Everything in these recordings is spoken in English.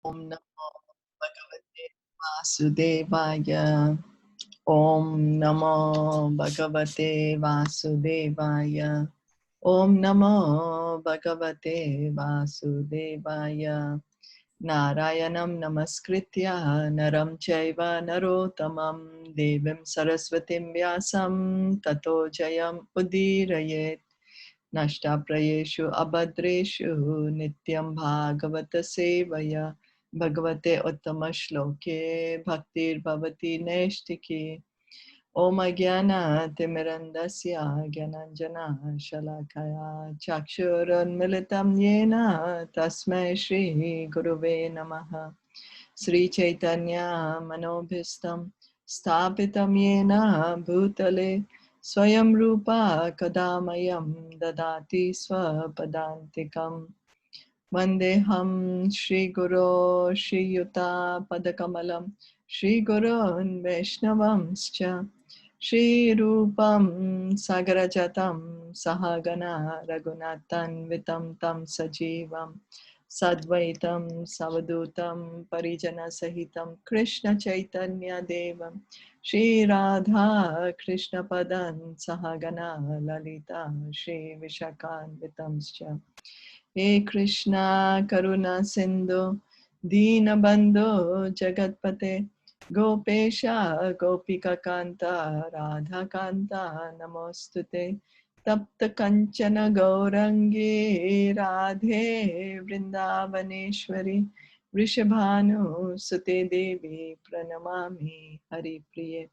Om Namo Bhagavate Vasudevaya. Om Namo Bhagavate Vasudevaya. Om Namo Bhagavate Vasudevaya. Narayanam Namaskritya Naram Chaiva Narotamam Devim Saraswatim Vyasam Tato Jayam Udirayet. Nashta Prayeshu Abhadreshu Nityam Bhagavata Sevaya Bhagavate Uttama Shloke Bhaktir Bhavati Neshtiki Om Jnana Timirandasya Gyananjana Shalakaya Chakshuran Militam Yena Tasmai Shri Guruve Namaha Sri Chaitanya Manobhistam Stapitam Yena Bhutale Swayam Rupa Kadamayam Dadati Swapadantikam Vandeham Shri Guru Shri Yuta Padakamalam Shri Gurun Vaishnavamscha Shri Rupam Sagarajatam Sahagana Raghunathan Vitam Tam Sajivam Sadvaitam Savadutam Parijana Sahitam Krishna Chaitanya Devam Shri Radha Krishna Padan Sahagana Lalita Shri Vishakan Vitamscha He Krishna Karuna Sindhu Deenabandhu Jagatpate Gopesha Gopika Kanta Radha Kanta Namostute Tapta Kanchana Gaurangi Radhe Vrindavaneshwari Vrishabhanu Sute Devi Pranamami Hari Priye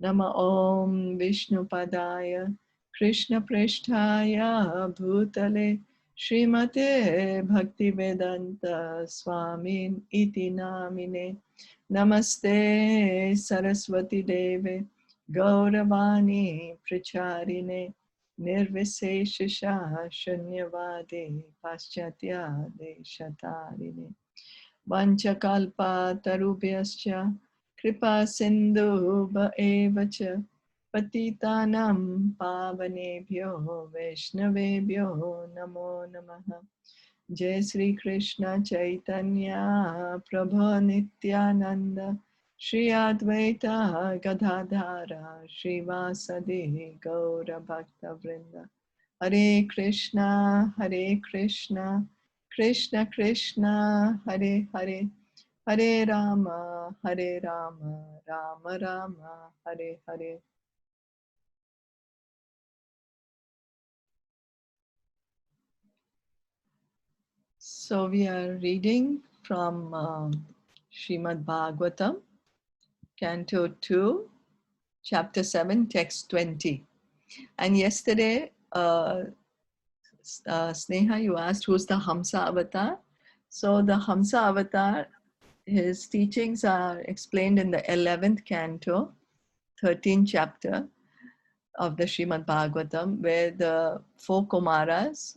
Nama Om Vishnu Padaya Krishna Presthaya Bhutale Srimate Bhaktivedanta Swamin Iti Namine Namaste Saraswati Deve Gauravani Pracharine Nirviseshasha Shunyavade Paschatya Deshatarine Vanchakalpa tarubhyascha kripa sindhu eva cha patitanam pavanebhyo vaishnavebhyo namo namaha. Jai Sri Krishna Chaitanya Prabhu Nityananda Shri Advaita Gadadhara Shri Vasadi Gaura Bhakta Vrinda Hare Krishna Krishna Krishna Hare Hare Hare Rama Rama Rama Hare Hare. So we are reading from Srimad Bhagavatam, Canto 2, Chapter 7, Text 20. And yesterday, Sneha, you asked who's the Hamsa avatar. So the Hamsa avatar, his teachings are explained in the 11th canto, 13th chapter of the Srimad Bhagavatam, where the four Kumaras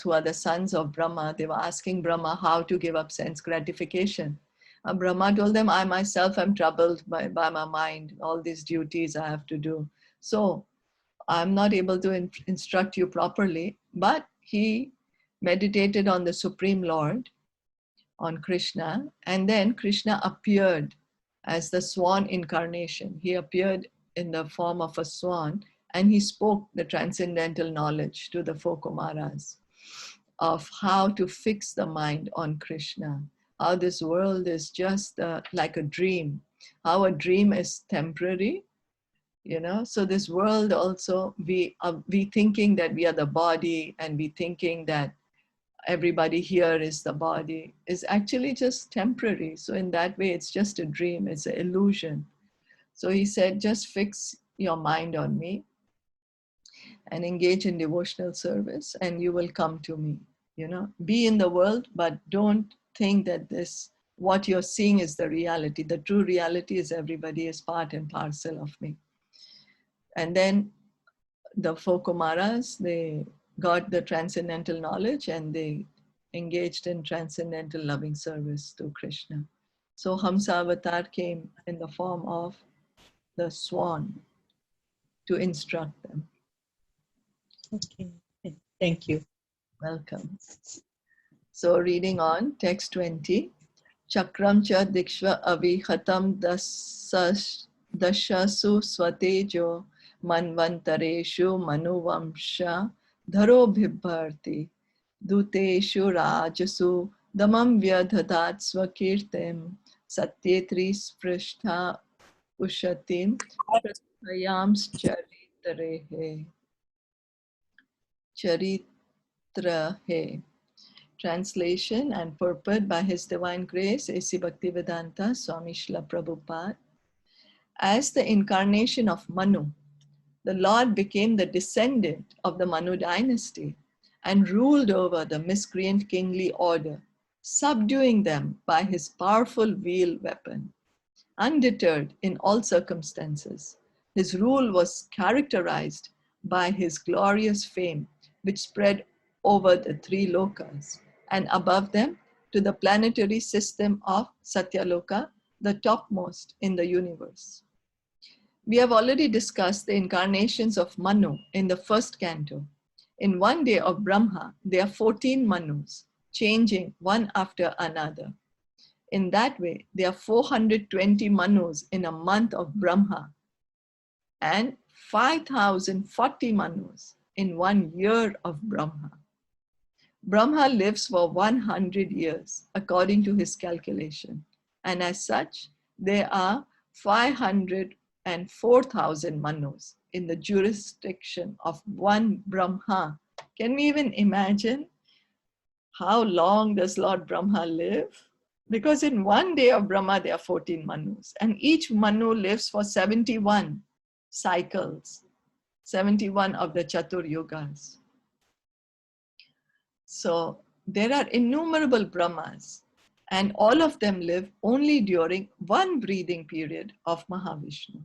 who are the sons of Brahma, they were asking Brahma how to give up sense gratification. And Brahma told them, I myself am troubled by my mind, all these duties I have to do. So I'm not able to instruct you properly. But he meditated on the Supreme Lord, on Krishna, and then Krishna appeared as the swan incarnation. He appeared in the form of a swan, and he spoke the transcendental knowledge to the four Kumaras of how to fix the mind on Krishna, how this world is just like a dream, how a dream is temporary, you know. So this world also, we thinking that we are the body, and we thinking that everybody here is the body, is actually just temporary. So in that way, it's just a dream, it's an illusion. So he said, just fix your mind on me and engage in devotional service, and you will come to me. You know, be in the world, but don't think that this, what you're seeing is the reality. The true reality is everybody is part and parcel of me. And then the four Kumaras, they got the transcendental knowledge, and they engaged in transcendental loving service to Krishna. So Hamsa Avatar came in the form of the swan to instruct them. Okay, thank you. Welcome. So reading on, text 20. Chakram cha dikshva avihatam dashasu swatejo manvantareshu manuvamsha dharo bhibharti duteshu rajasu damam vyadhatat swakirtem satyetri sprishtha ushatim prasthayams charitrahe. Translation and purport by His Divine Grace, A.C. Bhaktivedanta Swami Srila Prabhupada. As the incarnation of Manu, the Lord became the descendant of the Manu dynasty and ruled over the miscreant kingly order, subduing them by His powerful wheel weapon. Undeterred in all circumstances, His rule was characterized by His glorious fame, which spread over the three lokas, and above them to the planetary system of Satyaloka, the topmost in the universe. We have already discussed the incarnations of Manu in the first canto. In one day of Brahma, there are 14 Manus, changing one after another. In that way, there are 420 Manus in a month of Brahma and 5,040 Manus in 1 year of Brahma. Brahma lives for 100 years according to his calculation, and as such, there are 504,000 Manus in the jurisdiction of one Brahma. Can we even imagine how long does Lord Brahma live? Because in 1 day of Brahma, there are 14 Manus, and each Manu lives for 71 cycles, 71 of the Chatur Yugas. So there are innumerable Brahmas, and all of them live only during one breathing period of Mahavishnu.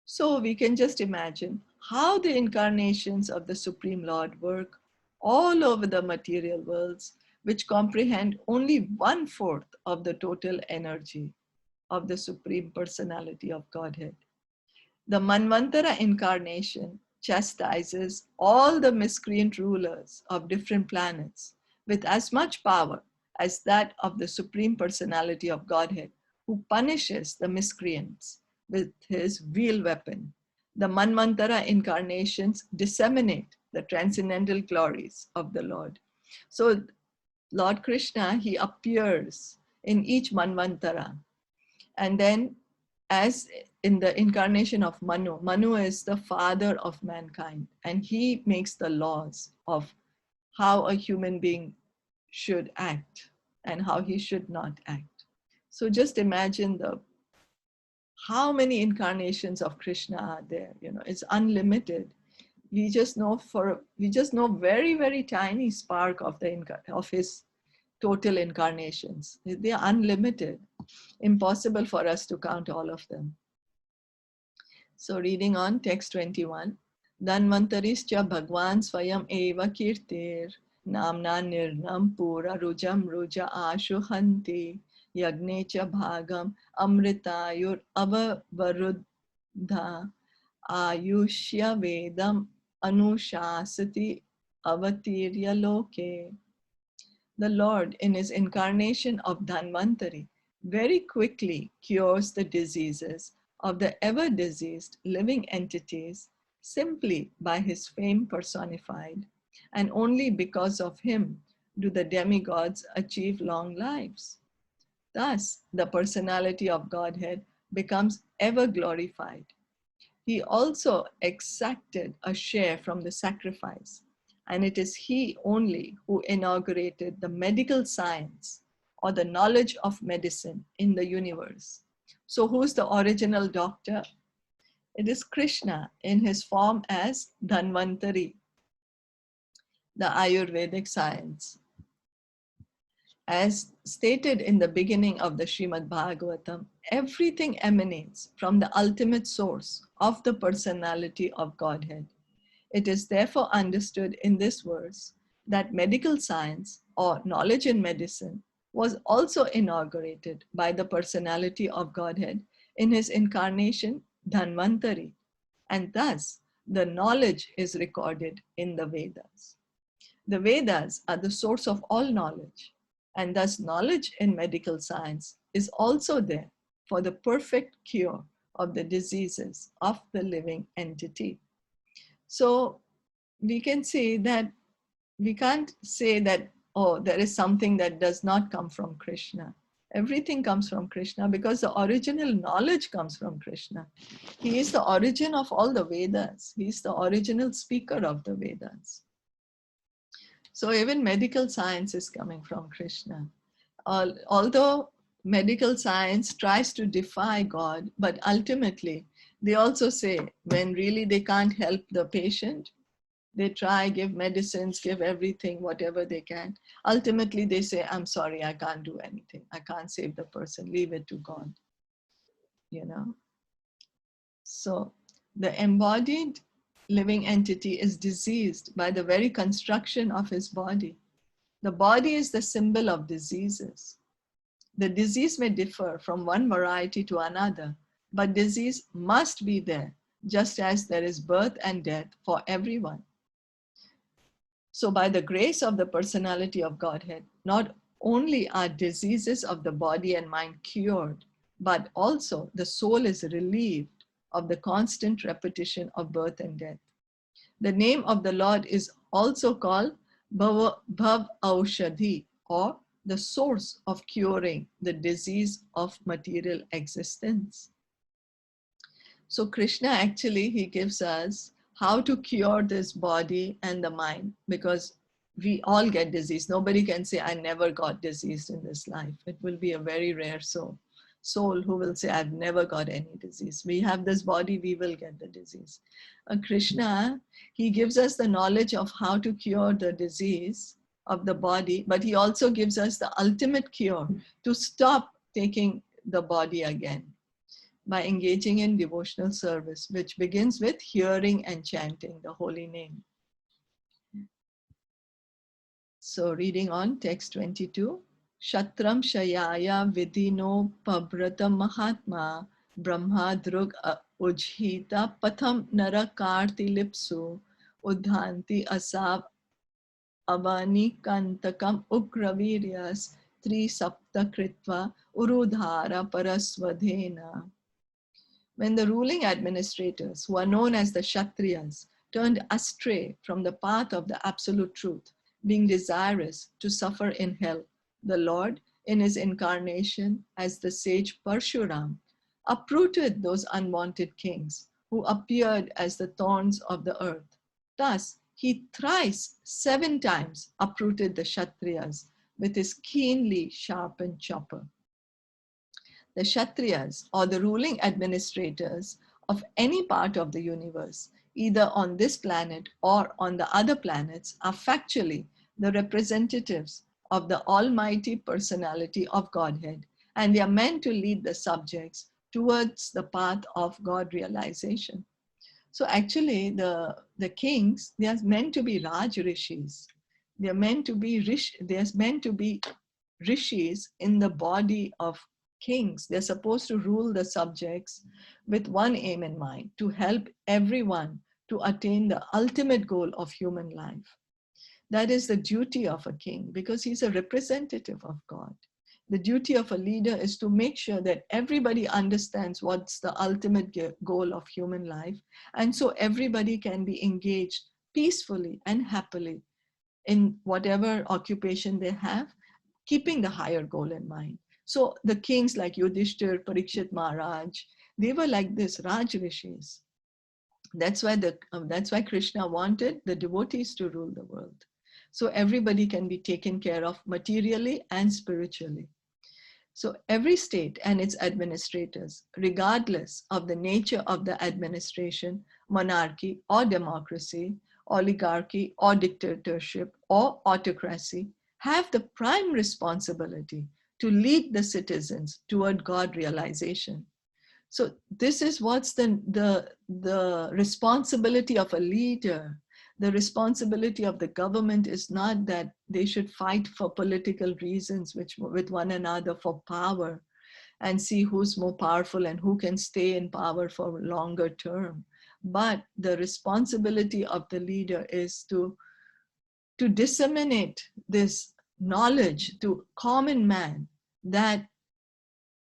So we can just imagine how the incarnations of the Supreme Lord work all over the material worlds, which comprehend only 1/4 of the total energy of the Supreme Personality of Godhead. The Manvantara incarnation chastises all the miscreant rulers of different planets with as much power as that of the Supreme Personality of Godhead, who punishes the miscreants with his wheel weapon. The Manvantara incarnations disseminate the transcendental glories of the Lord. So Lord Krishna, he appears in each Manvantara. And then as in the incarnation of Manu, Manu is the father of mankind, and he makes the laws of how a human being should act and how he should not act. So just imagine how many incarnations of Krishna are there. It's unlimited. We just know very, very tiny spark of his total incarnations. They are unlimited. Impossible for us to count all of them. So reading on text 21, Dhanvantarischa Bhagwan Swayam Eva Kirtir Namna Nirnam Pura Rujam Ruja Ashuhanti Yagnecha Bhagam Amritayur Avavarudha Ayushya Vedam Anushasati Avatirya Loke. The Lord, in his incarnation of Dhanvantari, very quickly cures the diseases of the ever-diseased living entities simply by his fame personified, and only because of him do the demigods achieve long lives. Thus, the personality of Godhead becomes ever glorified. He also exacted a share from the sacrifice, and it is he only who inaugurated the medical science or the knowledge of medicine in the universe. So who's the original doctor? It is Krishna in his form as Dhanvantari, the Ayurvedic science. As stated in the beginning of the Srimad Bhagavatam, everything emanates from the ultimate source of the personality of Godhead. It is therefore understood in this verse that medical science or knowledge in medicine was also inaugurated by the personality of Godhead in his incarnation Dhanvantari, and thus the knowledge is recorded in the Vedas. The Vedas are the source of all knowledge, and thus knowledge in medical science is also there for the perfect cure of the diseases of the living entity. So we can say that we can't say that, oh, there is something that does not come from Krishna. Everything comes from Krishna because the original knowledge comes from Krishna. He is the origin of all the Vedas. He is the original speaker of the Vedas. So even medical science is coming from Krishna. Although medical science tries to defy God, but ultimately they also say when really they can't help the patient, they try, give medicines, give everything, whatever they can. Ultimately, they say, I'm sorry, I can't do anything. I can't save the person. Leave it to God. You know? So the embodied living entity is diseased by the very construction of his body. The body is the symbol of diseases. The disease may differ from one variety to another, but disease must be there, just as there is birth and death for everyone. So by the grace of the personality of Godhead, not only are diseases of the body and mind cured, but also the soul is relieved of the constant repetition of birth and death. The name of the Lord is also called Bhav Aushadhi, or the source of curing the disease of material existence. So Krishna actually, he gives us how to cure this body and the mind, because we all get disease. Nobody can say, I never got diseased in this life. It will be a very rare soul who will say, I've never got any disease. We have this body, we will get the disease. Krishna, he gives us the knowledge of how to cure the disease of the body, but he also gives us the ultimate cure to stop taking the body again, by engaging in devotional service, which begins with hearing and chanting the holy name. So reading on text 22, Shatram Shayaya Vidino Pabrata Mahatma Brahma Drug Ujhita Patham Narakarti Lipsu Udhanti Asav Avani Kantakam Ugraviryas Tri Sapta Kritva Urudhara Paraswadhena. When the ruling administrators, who are known as the Kshatriyas, turned astray from the path of the absolute truth, being desirous to suffer in hell, the Lord, in his incarnation as the sage Parshuram, uprooted those unwanted kings who appeared as the thorns of the earth. Thus, he thrice, 7 times, uprooted the Kshatriyas with his keenly sharpened chopper. The Kshatriyas, or the ruling administrators of any part of the universe, either on this planet or on the other planets, are factually the representatives of the almighty personality of Godhead, and they are meant to lead the subjects towards the path of God realization. So actually the kings, they are meant to be Raj Rishis. They are meant to be rishis in the body of kings. They're supposed to rule the subjects with one aim in mind, to help everyone to attain the ultimate goal of human life. That is the duty of a king, because he's a representative of God. The duty of a leader is to make sure that everybody understands what's the ultimate goal of human life, and so everybody can be engaged peacefully and happily in whatever occupation they have, keeping the higher goal in mind. So the kings like Yudhishthir, Parikshit Maharaj, they were like this Raj Rishis. That's why Krishna wanted the devotees to rule the world, so everybody can be taken care of materially and spiritually. So every state and its administrators, regardless of the nature of the administration, monarchy or democracy, oligarchy or dictatorship or autocracy, have the prime responsibility to lead the citizens toward God realization. So this is what's the responsibility of a leader. The responsibility of the government is not that they should fight for political reasons with one another for power and see who's more powerful and who can stay in power for longer term. But the responsibility of the leader is to to disseminate this knowledge to common man, that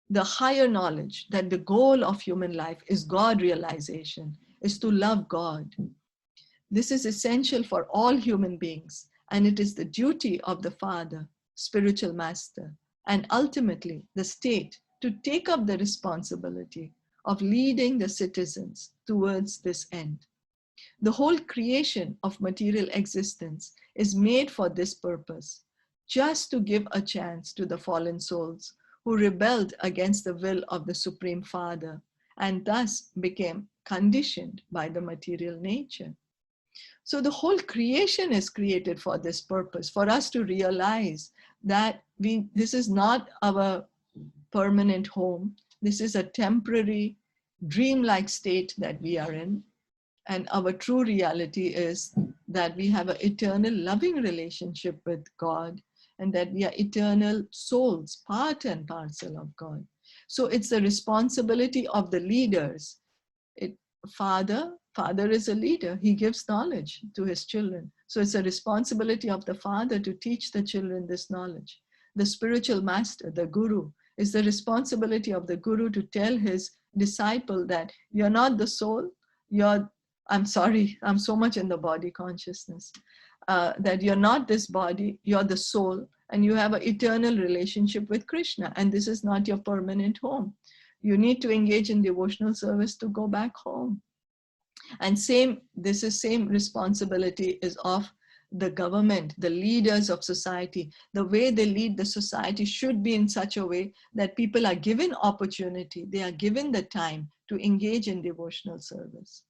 the higher knowledge, that the goal of human life is God realization, is to love God. This is essential for all human beings, and it is the duty of the Father, spiritual master, and ultimately the state to take up the responsibility of leading the citizens towards this end. The whole creation of material existence is made for this purpose, just to give a chance to the fallen souls who rebelled against the will of the Supreme Father and thus became conditioned by the material nature. So the whole creation is created for this purpose, for us to realize that this is not our permanent home. This is a temporary, dreamlike state that we are in. And our true reality is that we have an eternal loving relationship with God, and that we are eternal souls, part and parcel of God. So it's the responsibility of the leaders. Father is a leader. He gives knowledge to his children. So it's a responsibility of the father to teach the children this knowledge. The spiritual master, the guru, is the responsibility of the guru to tell his disciple that you're not the soul, I'm sorry, I'm so much in the body consciousness, that you're not this body, you're the soul, and you have an eternal relationship with Krishna, and this is not your permanent home. You need to engage in devotional service to go back home. And this is same responsibility is of the government, the leaders of society. The way they lead the society should be in such a way that people are given opportunity, they are given the time to engage in devotional service.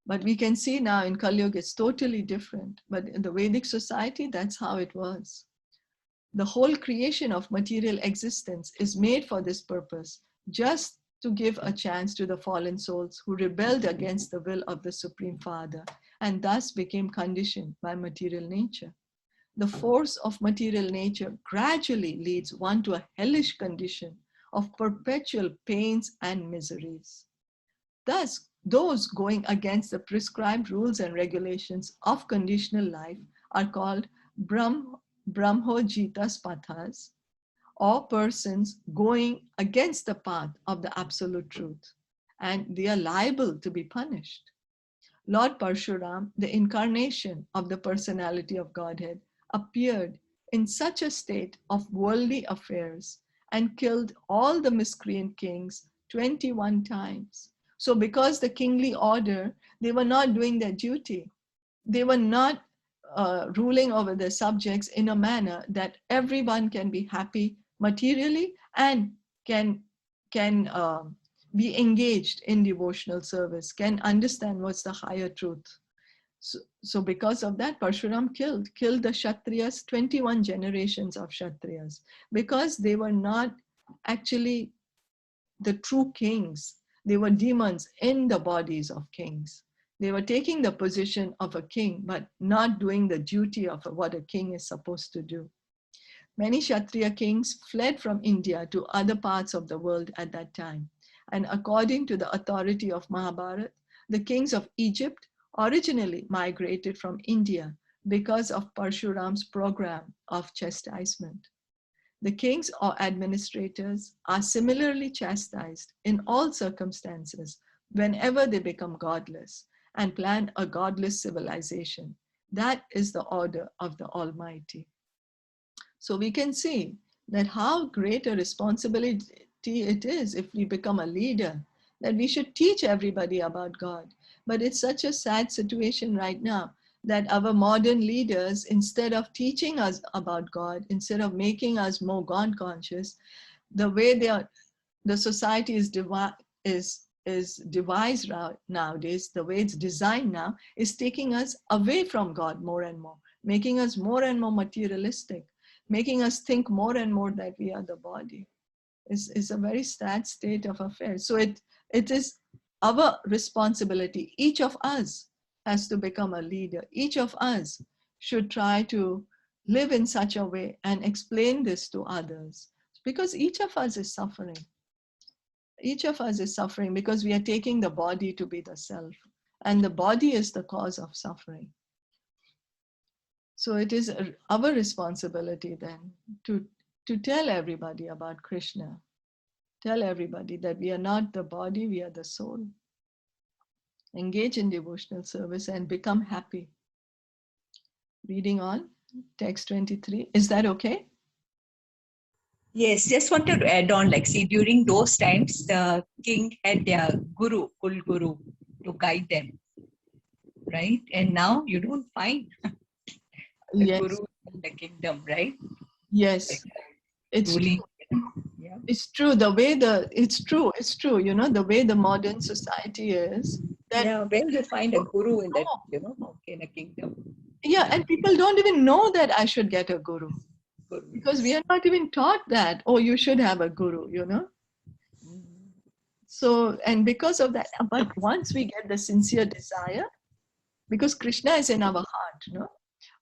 But we can see now in Kali Yuga, it's totally different. But in the Vedic society, that's how it was. The whole creation of material existence is made for this purpose, just to give a chance to the fallen souls who rebelled against the will of the Supreme Father and thus became conditioned by material nature. The force of material nature gradually leads one to a hellish condition of perpetual pains and miseries. Thus, those going against the prescribed rules and regulations of conditional life are called Brahmojitas Pathas, or persons going against the path of the absolute truth, and they are liable to be punished. Lord Parshuram, the incarnation of the personality of Godhead, appeared in such a state of worldly affairs and killed all the miscreant kings 21 times. So because the kingly order, they were not doing their duty. They were not ruling over their subjects in a manner that everyone can be happy materially and can be engaged in devotional service, can understand what's the higher truth. So because of that, Parshuram killed the Kshatriyas, 21 generations of Kshatriyas, because they were not actually the true kings. They were demons in the bodies of kings. They were taking the position of a king, but not doing the duty of what a king is supposed to do. Many Kshatriya kings fled from India to other parts of the world at that time. And according to the authority of Mahabharata, the kings of Egypt originally migrated from India because of Parshuram's program of chastisement. The kings or administrators are similarly chastised in all circumstances whenever they become godless and plan a godless civilization. That is the order of the Almighty. So we can see that how great a responsibility it is if we become a leader, that we should teach everybody about God. But it's such a sad situation right now that our modern leaders, instead of teaching us about God, instead of making us more God conscious, the way the society is devised nowadays, the way it's designed now, is taking us away from God more and more, making us more and more materialistic, making us think more and more that we are the body. It's a very sad state of affairs. So it is our responsibility. Each of us has to become a leader. Each of us should try to live in such a way and explain this to others, because each of us is suffering. Each of us is suffering because we are taking the body to be the self, and the body is the cause of suffering. So it is our responsibility then to tell everybody about Krishna. Tell everybody that we are not the body, we are the soul. Engage in devotional service and become happy. Reading on, text 23. Is that okay? Yes, just wanted to add on, like, see, during those times, the king had their guru, Kul Guru, to guide them, right? And now you don't find the Yes, guru in the kingdom, right? Like, yes. It's truly, yeah. it's true. It's true. You know, the way the modern society is, that Yeah, where you find a guru in that, oh, in a kingdom. yeah, and people don't even know that I should get a guru, Guru, because we yes. are not even taught that, oh, you should have a guru, you know. Mm. So, and because of that, but once we get the sincere desire, because Krishna is in our heart, no?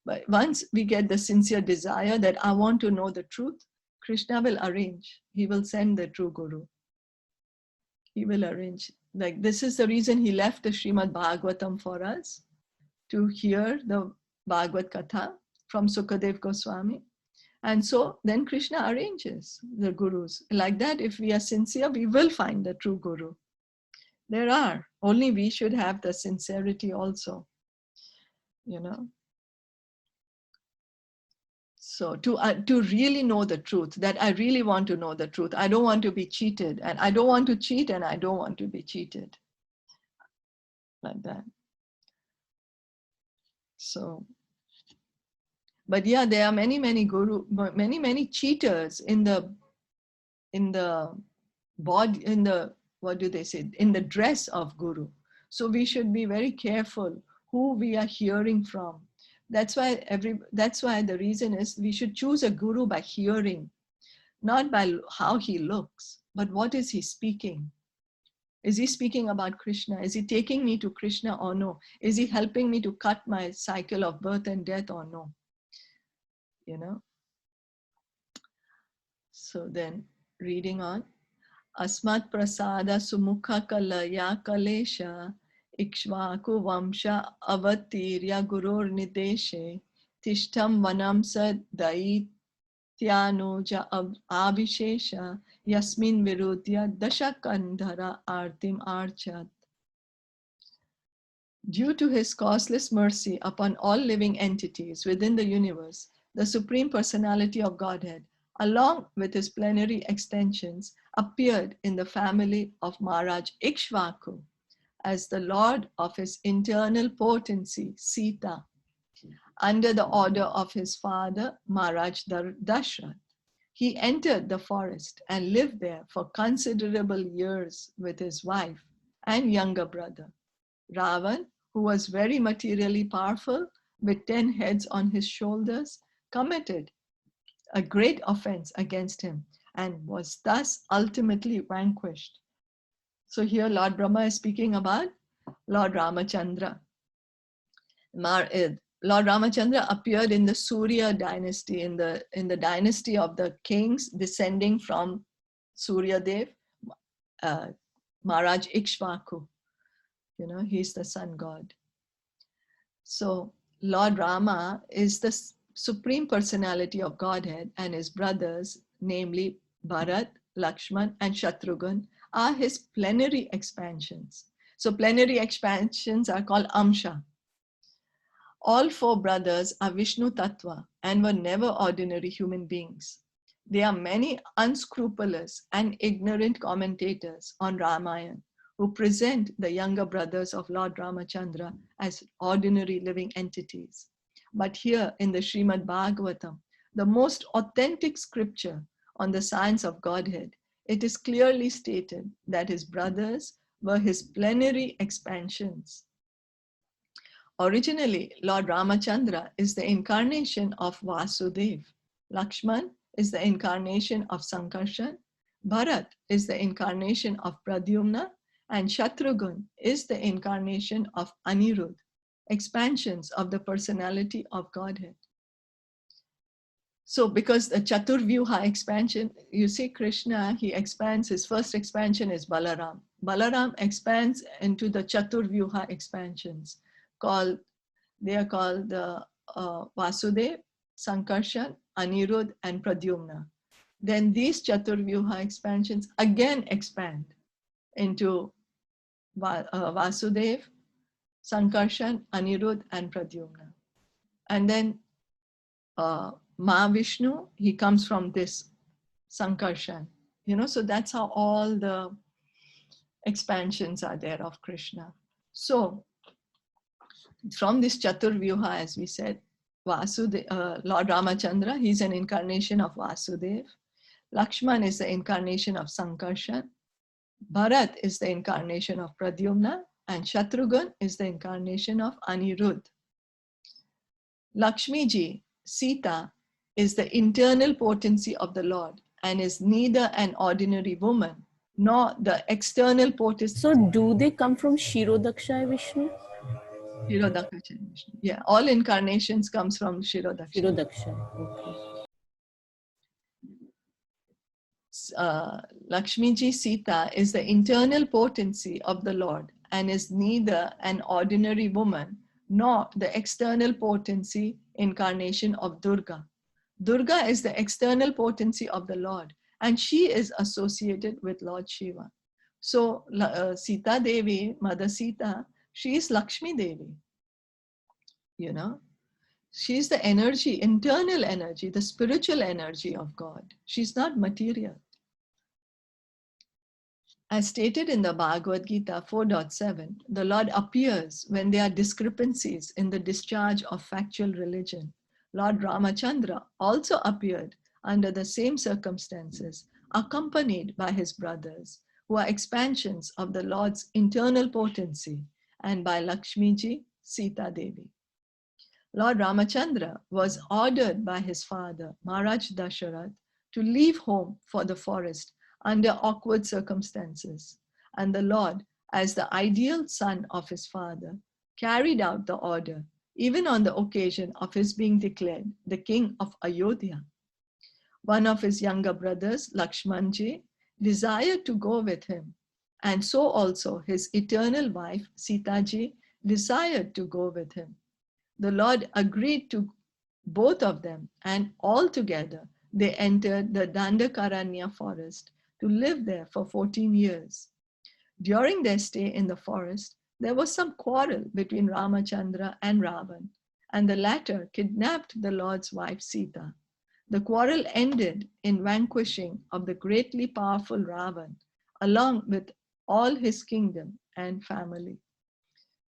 But once we get the sincere desire that I want to know the truth, Krishna will arrange. He will send the true guru. He will arrange. Like, this is the reason he left the Srimad Bhagavatam for us, to hear the Bhagavad Katha from Sukadev Goswami. And so then Krishna arranges the gurus. Like that, if we are sincere, we will find the true guru. There are. Only we should have the sincerity also, you know. So to really know the truth, that I really want to know the truth. I don't want to be cheated, and I don't want to cheat, and I don't want to be cheated. Like that. So, but yeah, there are many cheaters in the body, in the, what do they say, in the dress of guru. So we should be very careful who we are hearing from. That's why the reason is we should choose a guru by hearing, not by how he looks, but what is he speaking. Is he speaking about Krishna? Is he taking me to Krishna or no? Is he helping me to cut my cycle of birth and death or no? You know. So then, reading on. Asmat prasada sumukha kalaya kalesha ikshvaku vamsha avatirya gurur nideshe tishtam vanam sa daityanuja abhishesha yasmin virudya dashakandhara artim archat. Due to his causeless mercy upon all living entities within the universe, the Supreme Personality of Godhead, along with his plenary extensions, appeared in the family of Maharaj Ikshvaku as the Lord of his internal potency, Sita, under the order of his father, Maharaj Dashrath. He entered the forest and lived there for considerable years with his wife and younger brother. Ravan, who was very materially powerful, with 10 heads on his shoulders, committed a great offense against him and was thus ultimately vanquished. So here Lord Brahma is speaking about Lord Ramachandra. Lord Ramachandra appeared in the Surya dynasty, in the dynasty of the kings descending from Surya Dev, Maharaj Ikshvaku. You know, he's the sun god. So Lord Rama is the Supreme Personality of Godhead, and his brothers, namely Bharat, Lakshman, and Shatrughan, are his plenary expansions. So plenary expansions are called Amsha. All four brothers are Vishnu Tattva and were never ordinary human beings. There are many unscrupulous and ignorant commentators on Ramayana who present the younger brothers of Lord Ramachandra as ordinary living entities. But here in the Srimad Bhagavatam, the most authentic scripture on the science of Godhead, it is clearly stated that his brothers were his plenary expansions. Originally, Lord Ramachandra is the incarnation of Vasudev. Lakshman is the incarnation of Sankarshan. Bharat is the incarnation of Pradyumna. And Shatrughan is the incarnation of Anirudh, expansions of the personality of Godhead. So because the Chaturvyuha expansion, you see Krishna, he expands, his first expansion is Balaram. Balaram expands into the Chaturvyuha expansions. They are called the Vasudev, Sankarshan, Anirudh, and Pradyumna. Then these Chaturvyuha expansions again expand into Vasudev, Sankarshan, Anirudh, and Pradyumna. And then Mahavishnu, he comes from this Sankarshan. So that's how all the expansions are there of Krishna. So from this Chaturvyuha, as we said, Lord Ramachandra, he's an incarnation of Vasudev. Lakshman is the incarnation of Sankarshan. Bharat is the incarnation of Pradyumna. And Shatrughan is the incarnation of Anirudh. Lakshmi ji, Sita, is the internal potency of the Lord and is neither an ordinary woman nor the external potency. So do they come from Shirodaksha Vishnu? Shirodaksha Vishnu. Yeah, all incarnations comes from Shirodaksha. Shirodaksha, okay. Lakshmi ji Sita is the internal potency of the Lord and is neither an ordinary woman nor the external potency incarnation of Durga. Durga is the external potency of the Lord and she is associated with Lord Shiva. So Sita Devi, Mother Sita, she is Lakshmi Devi. She's the energy, internal energy, the spiritual energy of God. She's not material. As stated in the Bhagavad Gita 4.7, the Lord appears when there are discrepancies in the discharge of factual religion. Lord Ramachandra also appeared under the same circumstances, accompanied by his brothers, who are expansions of the Lord's internal potency, and by Lakshmiji, Sita Devi. Lord Ramachandra was ordered by his father, Maharaj Dasharath, to leave home for the forest under awkward circumstances. And the Lord, as the ideal son of his father, carried out the order, even on the occasion of his being declared the king of Ayodhya. One of his younger brothers, Lakshmanji, desired to go with him, and so also his eternal wife, Sitaji, desired to go with him. The Lord agreed to both of them, and all together they entered the Dandakaranya forest to live there for 14 years. During their stay in the forest, there was some quarrel between Ramachandra and Ravan, and the latter kidnapped the Lord's wife Sita. The quarrel ended in vanquishing of the greatly powerful Ravan, along with all his kingdom and family.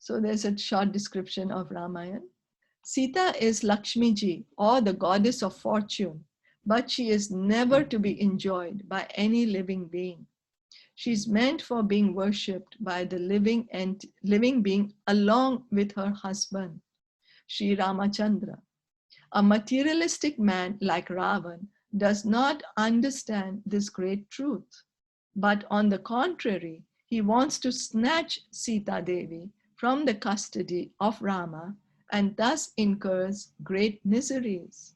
So there's a short description of Ramayana. Sita is Lakshmi ji, or the goddess of fortune, but she is never to be enjoyed by any living being. She is meant for being worshipped by the living being along with her husband, Sri Ramachandra. A materialistic man like Ravan does not understand this great truth, but on the contrary, he wants to snatch Sita Devi from the custody of Rama and thus incurs great miseries.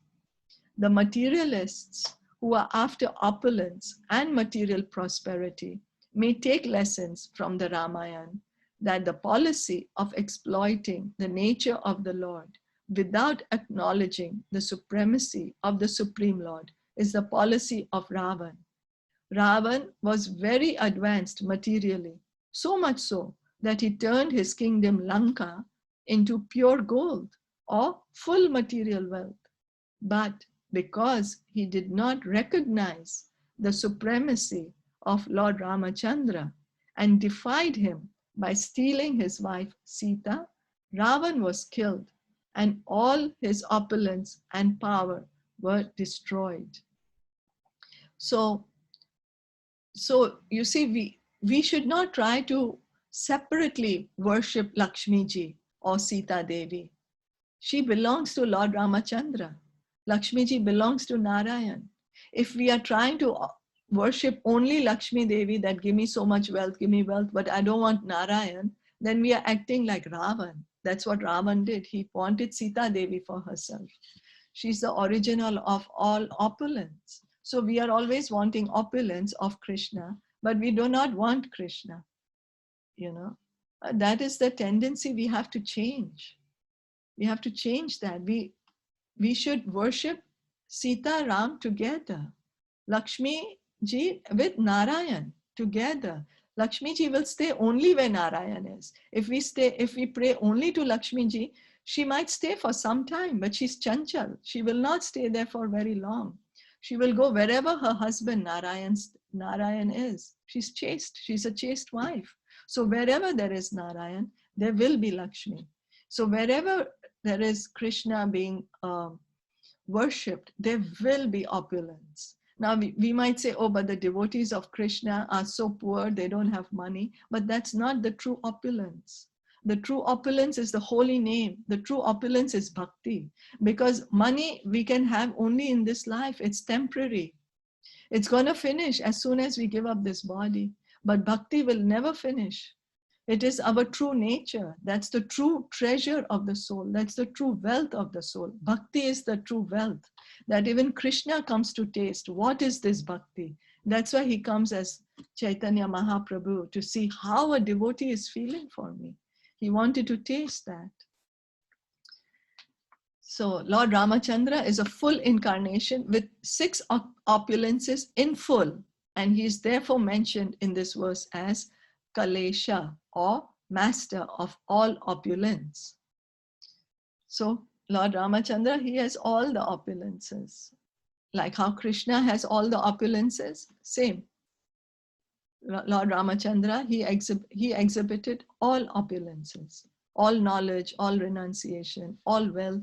The materialists who are after opulence and material prosperity may take lessons from the Ramayana that the policy of exploiting the nature of the Lord without acknowledging the supremacy of the Supreme Lord is the policy of Ravan. Ravan was very advanced materially, so much so that he turned his kingdom Lanka into pure gold or full material wealth. But because he did not recognize the supremacy of Lord Ramachandra and defied him by stealing his wife Sita, Ravan was killed and all his opulence and power were destroyed. So you see, we should not try to separately worship Lakshmi ji or Sita Devi. She belongs to Lord Ramachandra. Lakshmi ji belongs to Narayan. If we are trying to worship only Lakshmi Devi, that give me so much wealth, give me wealth, but I don't want Narayan, then we are acting like Ravan. That's what Ravan did. He wanted Sita Devi for herself. She's the original of all opulence. So we are always wanting opulence of Krishna, but we do not want Krishna. That is the tendency we have to change. We have to change that. We should worship Sita Ram together. Lakshmi ji with Narayan together. Lakshmi ji will stay only where Narayan is. If we pray only to Lakshmi ji, she might stay for some time, but she's chanchal. She will not stay there for very long. She will go wherever her husband Narayan is. She's chaste. She's a chaste wife. So wherever there is Narayan, there will be Lakshmi. So wherever there is Krishna being worshipped, there will be opulence. Now we might say, oh, but the devotees of Krishna are so poor, they don't have money. But that's not the true opulence. The true opulence is the holy name. The true opulence is bhakti. Because money we can have only in this life. It's temporary. It's going to finish as soon as we give up this body. But bhakti will never finish. It is our true nature. That's the true treasure of the soul. That's the true wealth of the soul. Bhakti is the true wealth that even Krishna comes to taste. What is this bhakti? That's why he comes as Chaitanya Mahaprabhu, to see how a devotee is feeling for me. He wanted to taste that. So Lord Ramachandra is a full incarnation with 6 opulences in full. And he is therefore mentioned in this verse as Kalesha, or master of all opulence. So Lord Ramachandra, he has all the opulences. Like how Krishna has all the opulences, same. Lord Ramachandra, he exhibited all opulences, all knowledge, all renunciation, all wealth,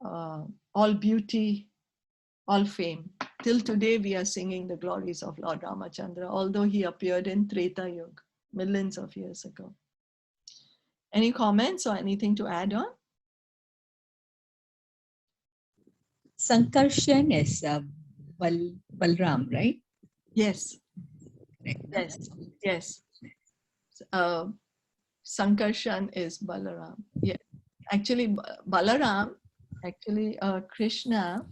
all beauty, all fame. Till today we are singing the glories of Lord Ramachandra, although he appeared in Treta Yuga, millions of years ago. Any comments or anything to add on? Sankarshan is Balram, right? Yes. Yes. Sankarshan is Balaram. Yeah. Actually, Balaram, Krishna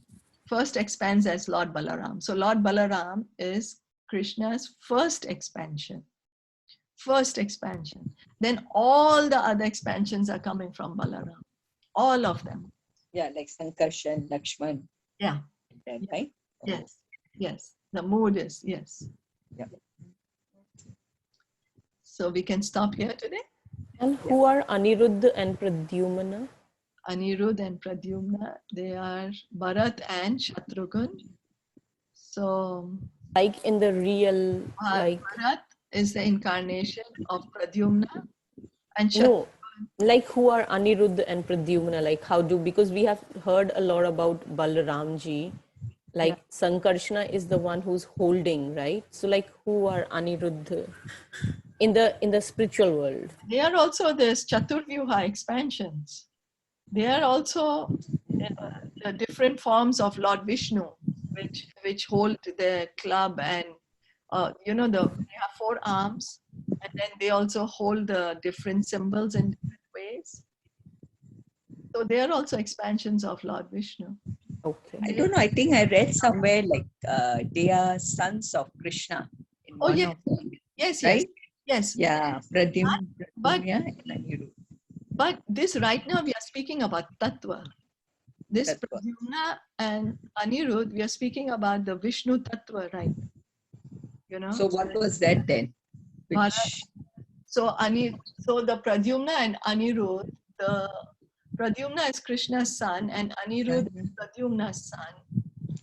first expands as Lord Balaram. So Lord Balaram is Krishna's first expansion. Then all the other expansions are coming from Balaram. All of them. Yeah, like Sankarshan, Lakshman. Yeah. Right? Yes. The mood is, yes. Yeah. So we can stop here today. And who are Aniruddha and Pradyumna? Aniruddha and Pradyumna, they are Bharat and Shatrughan. So Like in the real, like... Bharat is the incarnation of Pradyumna, and No, like who are Aniruddha and Pradyumna? Like how do, because we have heard a lot about Balaramji, like Sankarshana is the one who's holding, right? So like who are Aniruddha in the spiritual world? They are also this Chaturvyuha expansions. They are also the different forms of Lord Vishnu, which hold their club, and they have 4 arms, and then they also hold the different symbols in different ways. So they are also expansions of Lord Vishnu. Okay. I don't know. I think I read somewhere like they are sons of Krishna. Oh, yes. Yes, right? Yes. Yeah, But this right now we are speaking about Tattva. This Pradyumna and Aniruddha, we are speaking about the Vishnu Tattva, right? So what was that then? So the Pradyumna and Aniruddha, the Pradyumna is Krishna's son and Aniruddha is Pradyumna's son.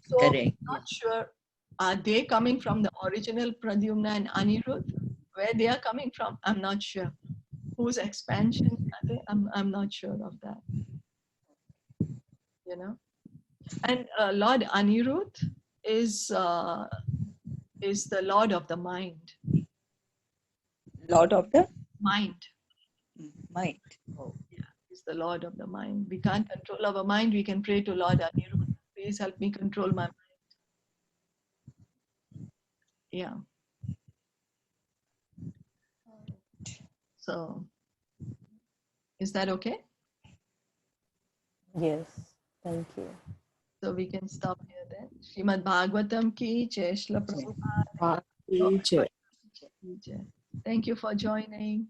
So Correct. I'm not sure, are they coming from the original Pradyumna and Aniruddha? Where they are coming from, I'm not sure. Whose expansion are they? I'm not sure of that. And Lord Aniruddha is the Lord of the mind. Lord of the mind. Oh. Yeah, he's the Lord of the mind. We can't control our mind. We can pray to Lord Aniruddha. Please help me control my mind. Yeah. So, is that okay? Yes, thank you. So we can stop here then. Srimad Bhagavatam ki jai, Srila Prabhupada. Jai. Thank you for joining.